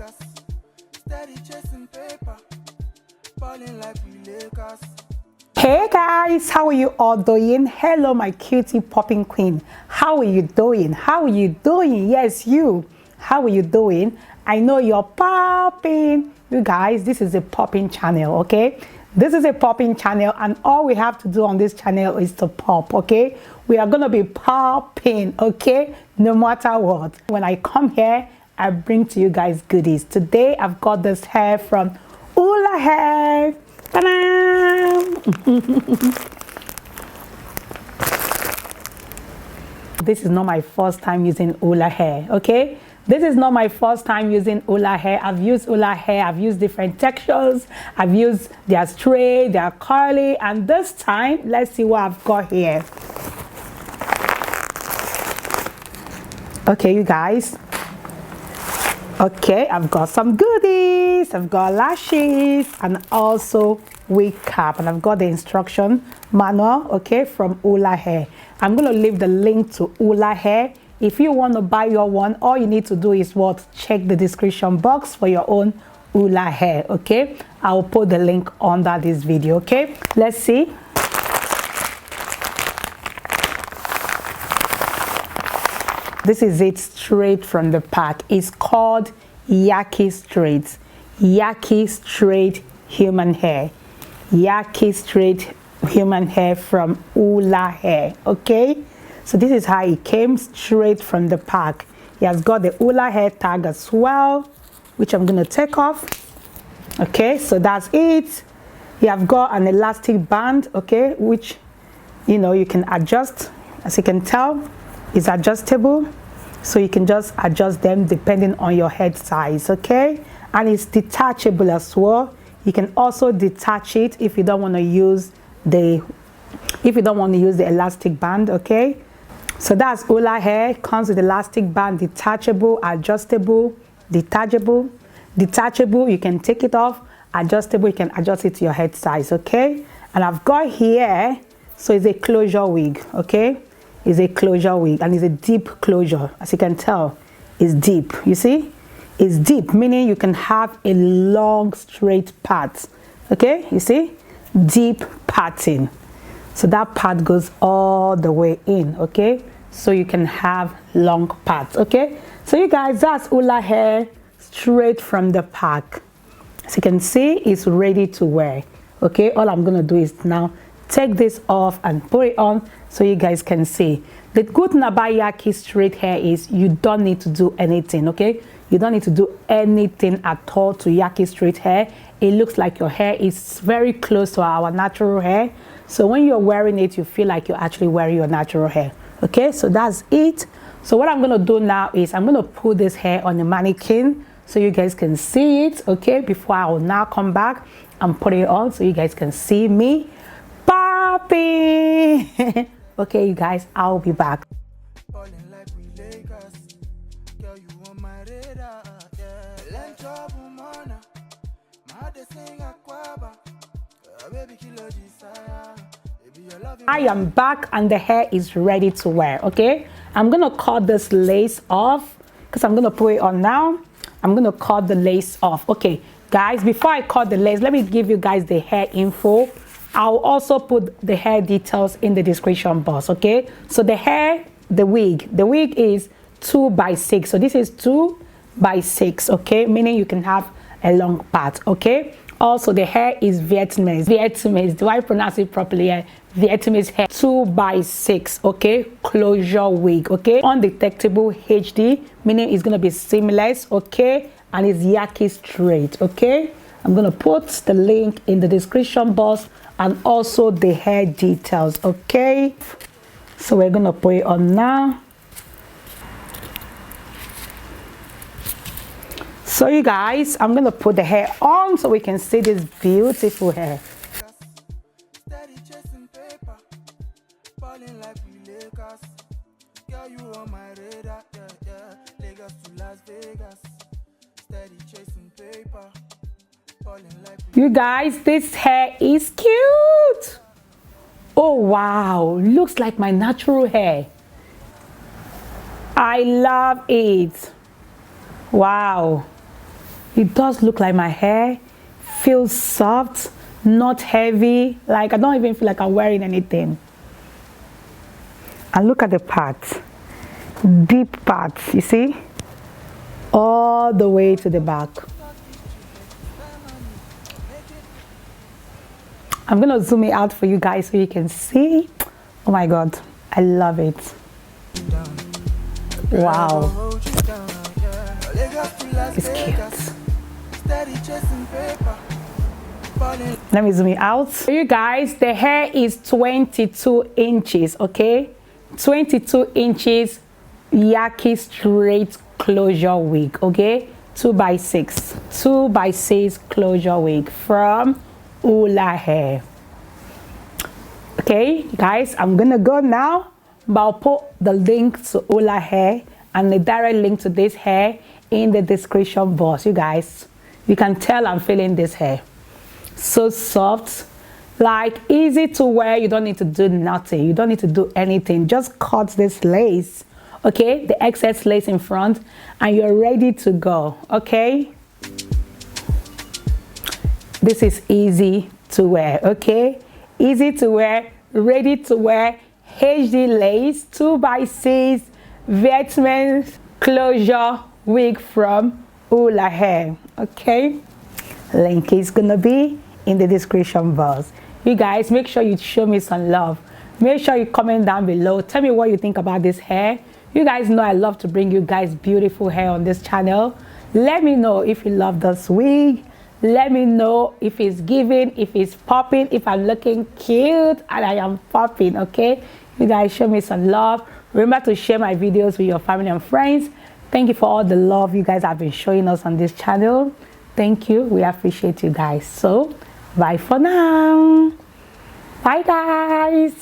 Vegas, steady chasing paper, balling like we Lakers. Hey guys, how are you all doing? Hello my cutie popping queen. How are you doing? How are you doing? Yes, you. How are you doing? I know you're popping. You guys, this is a popping channel, okay? This is a popping channel and all we have to do on this channel is to pop, okay? We are gonna be popping, okay? No matter what. When I come here, I bring to you guys goodies. Today I've got this hair from ULAHAIR. This is not my first time using ULAHAIR, okay? This is not my first time using ULAHAIR. I've used ULAHAIR, I've used different textures, I've used their straight, their curly, and this time, let's see what I've got here. Okay, you guys. Okay, I've got some goodies, I've got lashes, and also wig cap, and I've got the instruction manual, okay, from ULAHAIR. I'm going to leave the link to ULAHAIR. If you want to buy your one, all you need to do is what? Check the description box for your own ULAHAIR, okay? I'll put the link under this video, okay? Let's see. This is it straight from the pack. It's called YAKI Straight. YAKI Straight Human Hair. YAKI Straight Human Hair from ULAHAIR, okay? So this is how it came straight from the pack. It has got the ULAHAIR tag as well, which I'm going to take off. Okay, so that's it. You have got an elastic band, okay, which, you know, you can adjust. As you can tell, it's adjustable, so you can just adjust them depending on your head size, okay? And it's detachable as well. You can also detach it if you don't want to use the elastic band, okay? So that's ULAHAIR. Comes with elastic band, detachable, adjustable, detachable. Detachable, you can take it off. Adjustable, you can adjust it to your head size, okay? And I've got here, so it's a closure wig, okay? It's a closure wig and it's a deep closure. As you can tell, it's deep. You see? It's deep, meaning you can have a long straight part. Okay? You see? Deep parting. So that part goes all the way in, okay? So you can have long parts, okay? So you guys, that's ULAHAIR straight from the pack. As you can see, it's ready to wear, okay? All I'm gonna do is now take this off and put it on so you guys can see. The good thing about YAKI straight hair is you don't need to do anything, okay? You don't need to do anything at all to YAKI straight hair. It looks like your hair is very close to our natural hair. So when you're wearing it, you feel like you're actually wearing your natural hair, okay? So that's it. So what I'm gonna do now is I'm gonna put this hair on the mannequin so you guys can see it, okay? Before I will now come back and put it on so you guys can see me popping. Okay, you guys, I'll be back. Balling like we Lakers, girl, you on my radar, yeah. Land job, woman, my heart is sing aquaba, baby killer desire, baby your love. I am back and the hair is ready to wear, okay? I'm gonna cut this lace off because I'm gonna put it on now. I'm gonna cut the lace off. Okay, guys, before I cut the lace, let me give you guys the hair info. I'll also put the hair details in the description box, okay? So the hair, the wig is 2x6. So this is 2x6, okay? Meaning you can have a long part, okay? Also, the hair is Vietnamese. Vietnamese, do I pronounce it properly? Yeah. Vietnamese hair, 2x6, okay? Closure wig, okay? Undetectable HD, meaning it's gonna be seamless, okay? And it's YAKI straight, okay? I'm gonna put the link in the description box and also the hair details, okay? So we're gonna put it on now. So you guys, I'm gonna put the hair on so we can see this beautiful hair. Steady chasing paper, balling like we Lakers, girl, you on my radar, yeah, yeah. Lagos to Las Vegas, steady chasing paper. You guys, this hair is cute. Oh wow, looks like my natural hair. I love it. Wow. It does look like my hair feels soft, not heavy. Like I don't even feel like I'm wearing anything. And look at the parts, deep parts, you see? All the way to the back. I'm gonna zoom it out for you guys so you can see. Oh my God, I love it. Wow. It's cute. Let me zoom it out. For you guys, the hair is 22 inches, okay? 22 inches Yaki straight closure wig, okay? 2x6. 2x6 closure wig from ULAHAIR. Okay, guys, I'm gonna go now, but I'll put the link to ULAHAIR and the direct link to this hair in the description box. You guys, you can tell I'm feeling this hair. So soft, like easy to wear. You don't need to do nothing. You don't need to do anything. Just cut this lace, okay? The excess lace in front, and you're ready to go, okay? This is easy to wear, okay? Easy to wear, ready to wear, HD lace, 2x6 Vietnamese closure wig from ULAHAIR, okay? Link is gonna be in the description box. You guys, make sure you show me some love. Make sure you comment down below. Tell me what you think about this hair. You guys know I love to bring you guys beautiful hair on this channel. Let me know if you love this wig. Let me know if it's giving, if it's popping, if I'm looking cute and I am popping, okay? You guys show me some love. Remember to share my videos with your family and friends. Thank you for all the love you guys have been showing us on this channel. Thank you. We appreciate you guys. So, bye for now. Bye, guys.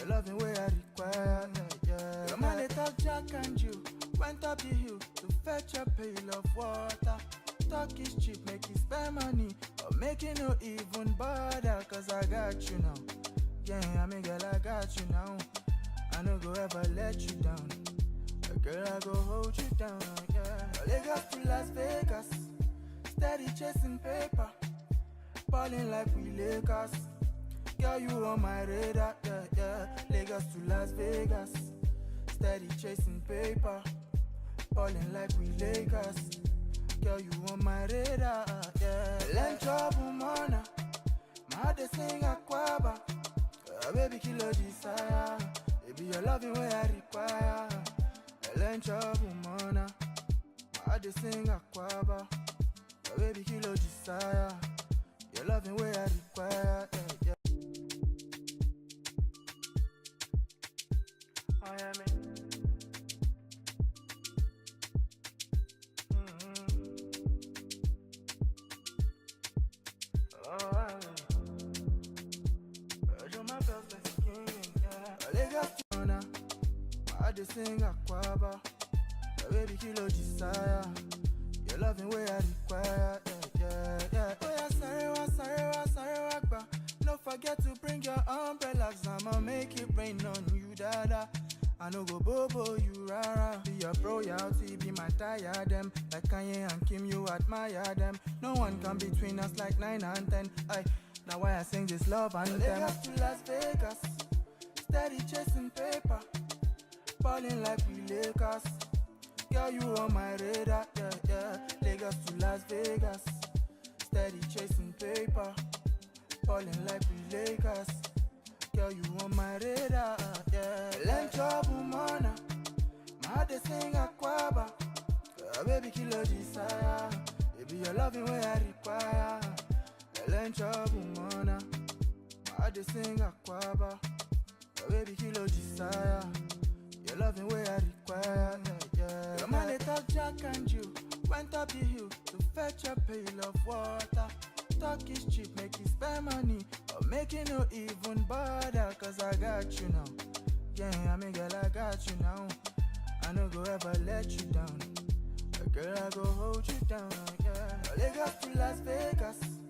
Loving where I require, yeah. Your man they talk Jack and you went up the hill to fetch a pail of water. Talk is cheap, make you spend money, or make it no even bother. Cause I got you now, yeah, I mean girl, I got you now. I no go ever let you down, girl, I go hold you down, yeah. Lagos to Las Vegas, steady chasing paper, balling like we Lakers. Girl, you on my radar, yeah, yeah. Lagos to Las Vegas, steady chasing paper, balling like we Lakers. Girl, you on my radar, yeah. Let trouble mana, my heart they sing aquaba. Baby, kill your desire. Baby, your loving way I require. Let trouble mana, my heart they sing aquaba. Baby, kill your desire. Your loving way I require, yeah, yeah. Sing aquaba, baby kilo desire. Your loving way I require, yeah, yeah. Oh yeah, sarewa. Don't forget to bring your umbrellas. I'ma make it rain on you, dada. I no go bobo you rara. Be your royalty, be my diadem. Like Kanye and Kim, you admire them. No one come between us like 9 and 10. Now why I sing this love anthem. Lagos to Las Vegas, steady chasing paper, balling like we Lakers. Girl, you on my radar, yeah, yeah. Lagos to Las Vegas, steady chasing paper, balling like we Lakers. Girl, you on my radar, yeah. Let trouble mana, my heart they sing aquaba. Baby, kill your desire. Baby, your loving way I require. Let trouble mana, my heart they sing aquaba. Baby, kill your desire. Your loving way I require, yeah, yeah. Your man they talk Jack and you went up the hill to fetch a pail of water. Talk is cheap, make you spend money, or make it no even bother. Cause I got you now, yeah, I mean girl, I got you now. I no go ever let you down, Girl, I go hold you down, yeah. Lagos to Las Vegas.